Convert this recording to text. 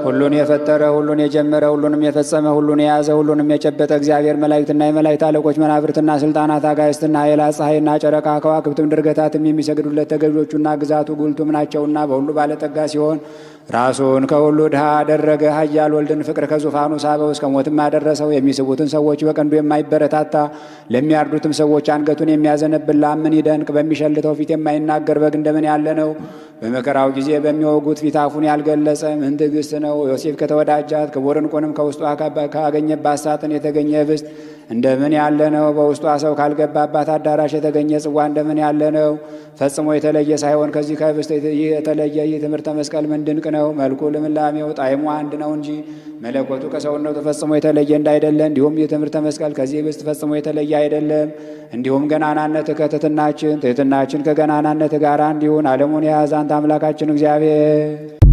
ሁሉን የፈጠረ ሁሉን የጀመረ ሁሉንም የፈጸመ ሁሉን የያዘ ሁሉንም የጨበጠ እግዚአብሔር መላእክትና የመላእክት አለቆች መናብርትና ስልጣናት አጋዕዝትና ኃይላት ፀሐይና ጨረቃ ከዋክብትም ድርገታትም የሚሰግዱለት ተገዦቹና ግዛቱ ጉልቱም ናቸውና በሁሉ ባለጠጋ ሲሆን ራሱን ከሁሉ ድሃ አደረገ። ኃያል ወልድን ፍቅር ከዙፋኑ ሳበው እስከ ሞትም አደረሰው። የሚስቡትን ሰዎች በቀንዱ የማይበረታታ ለሚያርዱትም ሰዎች አንገቱን የሚያዘነብል ምን ይደንቅ! በሚሸልተው ፊት የማይናገር በግ እንደምን ያለ ነው! በመከራው ጊዜ በሚወጉት ፊት አፉን ያልገለጸ ምን ትዕግስት ነው! ዮሴፍ ከተወዳጃት ክቡር ዕንቁንም ከውስጧ ካገኘባት ሳጥን የተገኘ ህብስት እንደምን ያለ ነው! በውስጧ ሰው ካልገባባት አዳራሽ የተገኘ ጽዋ እንደምን ያለ ነው! ፈጽሞ የተለየ ሳይሆን ከዚህ ከህብስት የተለየ ይህ ትምህርተ መስቀል ምን ድንቅ ነው! መልኩ ልምላሜው ጣዕሙ አንድ ነው እንጂ መለኮቱ ከሰውነቱ ፈጽሞ የተለየ እንዳይደለ፣ እንዲሁም ይህ ትምህርተ መስቀል ከዚህ ህብስት ፈጽሞ የተለየ አይደለም። እንዲሁም ገናናነት ከትሕትናችን ትሕትናችን ከገናናነት ጋር እንዲሁን ዓለሙን የያዘ አንተ አምላካችን እግዚአብሔር